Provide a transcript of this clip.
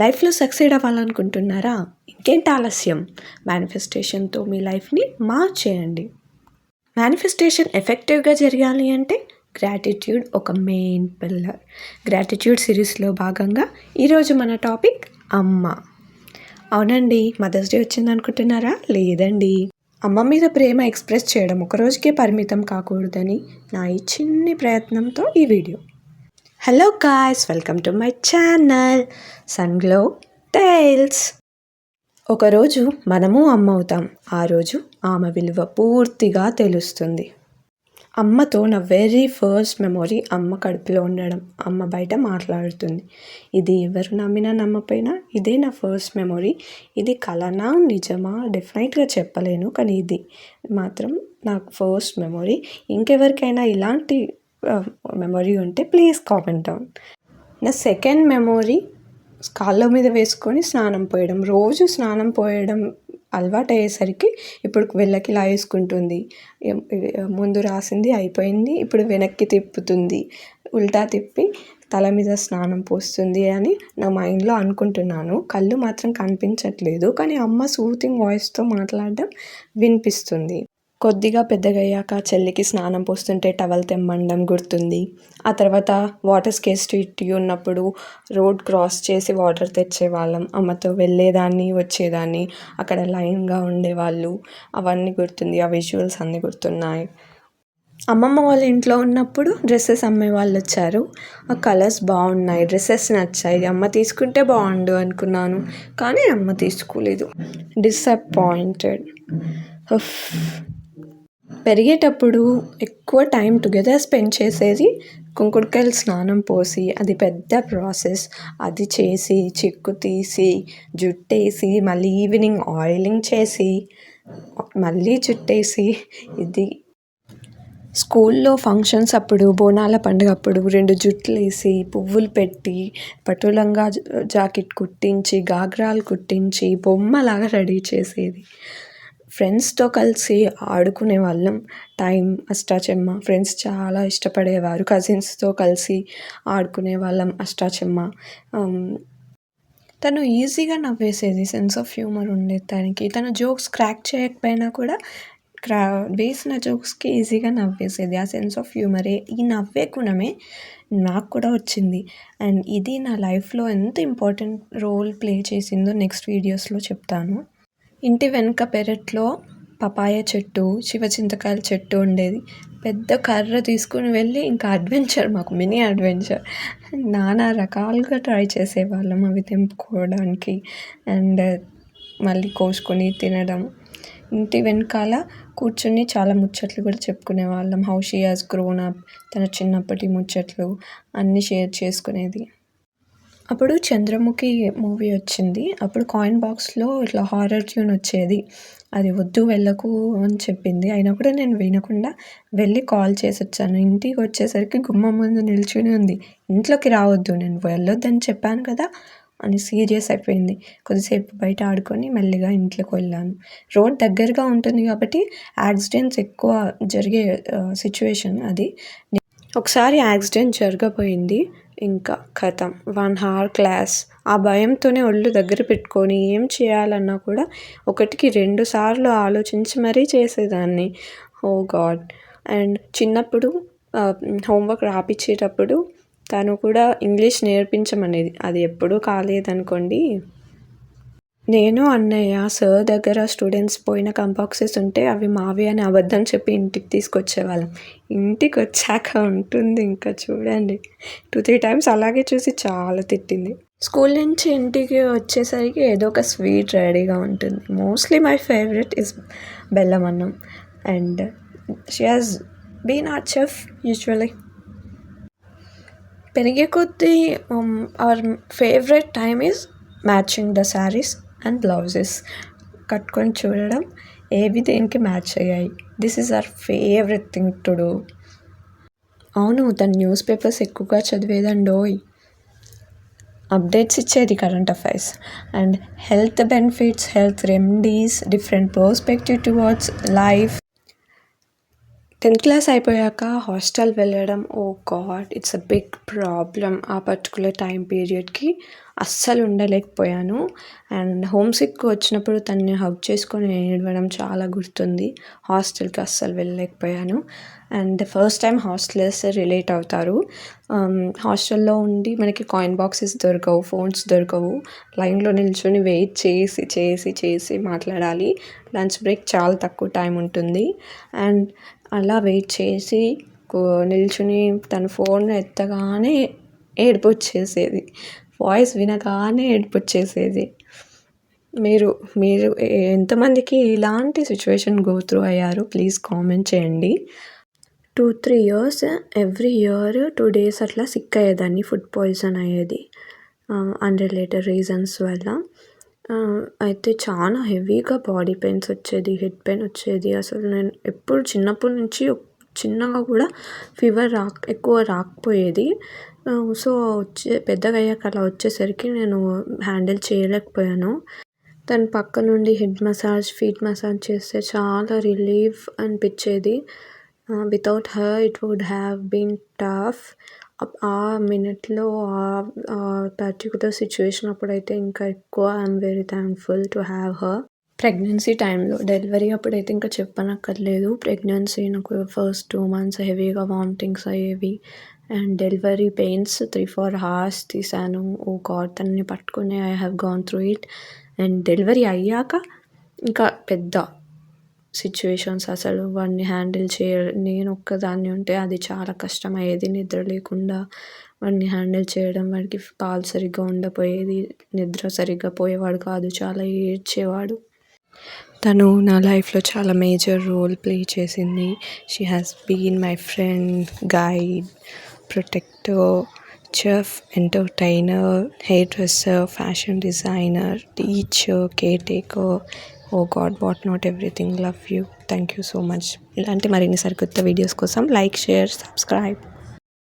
లైఫ్లో సక్సీడ్ అవ్వాలనుకుంటున్నారా? ఇంకేంటి ఆలస్యం? మేనిఫెస్టేషన్తో మీ లైఫ్ని మార్చేయండి. మేనిఫెస్టేషన్ ఎఫెక్టివ్గా జరగాలి అంటే గ్రాటిట్యూడ్ ఒక మెయిన్ పిల్లర్. గ్రాటిట్యూడ్ సిరీస్లో భాగంగా ఈరోజు మన టాపిక్ అమ్మ. అవునండి, మదర్స్ డే వచ్చింది అనుకుంటున్నారా? లేదండి. అమ్మ మీద ప్రేమ ఎక్స్ప్రెస్ చేయడం ఒకరోజుకే పరిమితం కాకూడదని నా ఈ చిన్ని ప్రయత్నంతో ఈ వీడియో. Hello guys, welcome to my channel Sunglow tiles. ఒకరోజు మనము అమ్మ అవుతాం. ఆ రోజు ఆమె విలువ పూర్తిగా తెలుస్తుంది. అమ్మతో నా వెరీ ఫస్ట్ మెమొరీ అమ్మ కడుపులో ఉండడం, అమ్మ బయట మాట్లాడుతుంది. ఇది ఎవరు నమ్మినా నమ్మపోయినా ఇదే నా ఫస్ట్ మెమొరీ. ఇది కలనా నిజమా డెఫినెట్గా చెప్పలేను, కానీ ఇది మాత్రం నాకు ఫస్ట్ మెమొరీ. ఇంకెవరికైనా ఇలాంటి మెమొరీ ఉంటే ప్లీజ్ కామెంట్ డౌన్. నా సెకండ్ మెమొరీ కాళ్ళ మీద వేసుకొని స్నానం పోయడం. రోజు స్నానం పోయడం అలవాటు అయ్యేసరికి ఇప్పుడు వెళ్ళకి ఇలా వేసుకుంటుంది. ముందు రాసింది అయిపోయింది, ఇప్పుడు వెనక్కి తిప్పుతుంది, ఉల్టా తిప్పి తల మీద స్నానం పోస్తుంది అని నా మైండ్లో అనుకుంటున్నాను. కళ్ళు మాత్రం కనిపించట్లేదు, కానీ అమ్మ సూతింగ్ వాయిస్తో మాట్లాడడం వినిపిస్తుంది. కొద్దిగా పెద్దగయ్యాక చెల్లికి స్నానం పోస్తుంటే టవల్ తెమ్మండం గుర్తుంది. ఆ తర్వాత వాటర్ స్కేర్సిటీ ఉన్నప్పుడు రోడ్ క్రాస్ చేసి వాటర్ తెచ్చేవాళ్ళం. అమ్మతో వెళ్ళేదాన్ని వచ్చేదాన్ని, అక్కడ లైన్గా ఉండేవాళ్ళు, అవన్నీ గుర్తుంది. ఆ విజువల్స్ అన్నీ గుర్తున్నాయి. అమ్మమ్మ వాళ్ళ ఇంట్లో ఉన్నప్పుడు డ్రెస్సెస్ అమ్మే వాళ్ళు వచ్చారు. ఆ కలర్స్ బాగున్నాయి, డ్రెస్సెస్ నచ్చాయి. అమ్మ తీసుకుంటే బాగుండు అనుకున్నాను, కానీ అమ్మ తీసుకోలేదు. డిసప్పాయింటెడ్. పెరిగేటప్పుడు ఎక్కువ టైం టుగెదర్ స్పెండ్ చేసేది. కుంకుడుకాయలు స్నానం పోసి, అది పెద్ద ప్రాసెస్. అది చేసి, చిక్కు తీసి, జుట్టేసి, మళ్ళీ ఈవినింగ్ ఆయిలింగ్ చేసి, మళ్ళీ జుట్టేసి, ఇది స్కూల్లో ఫంక్షన్స్ అప్పుడు, బోనాల పండుగ అప్పుడు 2 జుట్లు వేసి, పువ్వులు పెట్టి, పట్టులంగా జాకెట్ కుట్టించి, గాగ్రాలు కుట్టించి, బొమ్మలాగా రెడీ చేసేది. ఫ్రెండ్స్తో కలిసి ఆడుకునే వాళ్ళం. అష్టాచెమ్మ ఫ్రెండ్స్ చాలా ఇష్టపడేవారు. కజిన్స్తో కలిసి ఆడుకునే వాళ్ళం అష్టాచెమ్మ. తను ఈజీగా నవ్వేసేది, సెన్స్ ఆఫ్ హ్యూమర్ ఉండేది తనకి. తన జోక్స్ క్రాక్ చేయకపోయినా కూడా వేసిన జోక్స్కి ఈజీగా నవ్వేసేది. ఆ సెన్స్ ఆఫ్ హ్యూమరే, ఈ నవ్వే గుణమే నాకు కూడా వచ్చింది. అండ్ ఇది నా లైఫ్లో ఎంత ఇంపార్టెంట్ రోల్ ప్లే చేసిందో నెక్స్ట్ వీడియోస్లో చెప్తాను. ఇంటి వెనుక పెరట్లో పపాయ చెట్టు, చింతకాయల చెట్టు ఉండేది. పెద్ద కర్ర తీసుకుని వెళ్ళి ఇంకా అడ్వెంచర్, మాకు మినీ అడ్వెంచర్. నానా రకాలుగా ట్రై చేసేవాళ్ళం అవి తెంపుకోవడానికి, అండ్ మళ్ళీ కోసుకొని తినడం. ఇంటి వెనకాల కూర్చొని చాలా ముచ్చట్లు కూడా చెప్పుకునే వాళ్ళం. How she has grown up, తన చిన్నప్పటి ముచ్చట్లు అన్నీ షేర్ చేసుకునేది. అప్పుడు చంద్రముఖి మూవీ వచ్చింది. అప్పుడు కాయిన్ బాక్స్లో ఇట్లా హారర్ ట్యూన్ వచ్చేది. అది వద్దు వెళ్ళకు అని చెప్పింది. అయినా కూడా నేను వినకుండా వెళ్ళి కాల్ చేసి వచ్చాను. ఇంటికి వచ్చేసరికి గుమ్మం ముందు నిల్చుని ఉంది. ఇంట్లోకి రావద్దు, నేను వెళ్ళొద్దని చెప్పాను కదా అని సీరియస్ అయిపోయింది. కొద్దిసేపు బయట ఆడుకొని మెల్లిగా ఇంట్లోకి వెళ్ళాను. రోడ్ దగ్గరగా ఉంటుంది కాబట్టి యాక్సిడెంట్స్ ఎక్కువ జరిగే సిచ్యువేషన్ అది. ఒకసారి యాక్సిడెంట్ జరగబోయింది. ఇంకా కథం 1 hour క్లాస్. ఆ భయంతోనే ఒళ్ళు దగ్గర పెట్టుకొని ఏం చేయాలన్నా కూడా 1కి 2 సార్లు ఆలోచించి మరీ చేసేదాన్ని. ఓ గాడ్. అండ్ చిన్నప్పుడు హోంవర్క్ రాపించేటప్పుడు తను కూడా ఇంగ్లీష్ నేర్పించమనేది. అది ఎప్పుడూ కాలేదనుకోండి. నేను అన్నయ్య సార్ దగ్గర స్టూడెంట్స్ పోయిన కంబాక్సెస్ ఉంటే అవి మావి అని అబద్ధం చెప్పి ఇంటికి తీసుకొచ్చేవాళ్ళం. ఇంటికి వచ్చాక ఉంటుంది ఇంకా చూడండి. 2-3 times అలాగే చూసి చాలా తిట్టింది. స్కూల్ నుంచి ఇంటికి వచ్చేసరికి ఏదో ఒక స్వీట్ రెడీగా ఉంటుంది. మోస్ట్లీ మై ఫేవరెట్ ఇస్ బెల్లం అన్నం. And she has been our chef usually. పెరిగే కొద్దీ our favourite time is matching the saris and blouses. కట్టుకొని చూడడం, ఏవి దేనికి మ్యాచ్ అయ్యాయి. This is our favourite thing to do. అవును, తను న్యూస్ పేపర్స్ ఎక్కువగా చదివేదండోయ్. అప్డేట్స్ ఇచ్చేది, current affairs and health benefits, health remedies, different perspective towards life. 10th class అయిపోయాక హాస్టల్ వెళ్ళడం, oh God, it's a big problem. ఆ particular time పీరియడ్కి అస్సలు ఉండలేకపోయాను. అండ్ హోమ్ సిక్ వచ్చినప్పుడు తనని హగ్ చేసుకొని ఏడవడం చాలా గుర్తుంది. హాస్టల్‌కి అస్సలు వెళ్ళలేకపోయాను. And first time hostellers relate అవుతారు. హాస్టల్‌లో ఉండి మనకి కాయిన్ బాక్సెస్ దొరకవు, ఫోన్స్ దొరకవు. లైన్‌లో నిల్చొని వెయిట్ చేసి మాట్లాడాలి. లంచ్ బ్రేక్ చాలా తక్కువ టైం ఉంటుంది. అండ్ అలా వెయిట్ చేసి నిల్చుని తను ఫోన్ ఎత్తగానే ఏడుపొచ్చేసేది. వాయిస్ వినగానే ఏడుపొచ్చేసేది. మీరు మీరు ఎంతమందికి ఇలాంటి సిట్యుయేషన్ గో త్రూ అయ్యారో ప్లీజ్ కామెంట్ చేయండి. 2, 3 ఇయర్స్ ఎవ్రీ ఇయర్ 2 డేస్ అట్లా సిక్ అయ్యేదాన్ని. ఫుడ్ పాయిజన్ అయ్యేది అన్‌రిలేటెడ్ రీజన్స్ వల్ల. అయితే చాలా హెవీగా బాడీ పెయిన్స్ వచ్చేది, హెడ్ పెయిన్ వచ్చేది. అసలు నేను ఎప్పుడు చిన్నప్పటి నుంచి చిన్నగా కూడా ఫీవర్ ఎక్కువ రాకపోయేది. సో, పెద్దగా అయ్యాక అలా వచ్చేసరికి నేను హ్యాండిల్ చేయలేకపోయాను. తను పక్క నుండి హెడ్ మసాజ్, ఫీట్ మసాజ్ చేస్తే చాలా రిలీఫ్ అనిపించేది. Without her it would have been tough. ఆ మినిట్‌లో పర్టిక్యులర్ సిట్యుయేషన్ అప్పుడైతే ఇంకా ఎక్కువ I'm very thankful to have her. Pregnancy టైంలో డెలివరీ అప్పుడైతే ఇంకా చెప్పనక్కర్లేదు. ప్రెగ్నెన్సీ నాకు ఫస్ట్ 2 మంత్స్ హెవీగా వామిటింగ్స్ అయ్యేవి. అండ్ డెలివరీ పెయిన్స్ 3-4 అవర్స్ తీశాను. Oh God! తనని పట్టుకుని I have gone through it. And delivery అయ్యాక ఇంకా పెద్ద సిట్యుయేషన్స్ అసలు వాడిని హ్యాండిల్ నేను ఒక్కదాన్ని ఉంటే అది చాలా కష్టమయ్యేది. నిద్ర లేకుండా వాడిని హ్యాండిల్ చేయడం, వాడికి పాలు సరిగ్గా ఉండపోయేది, నిద్ర సరిగ్గా పోయేవాడు కాదు, చాలా ఏడ్చేవాడు. తను నా లైఫ్‌లో చాలా మేజర్ రోల్ ప్లే చేసింది. She has been my friend, guide, protector, chef, entertainer, hairdresser, fashion designer, teacher, caretaker. Oh God, what not everything. Love you. Thank you so much. ఇలాంటి మరిన్ని సరికొత్త వీడియోస్ కోసం like, share, subscribe.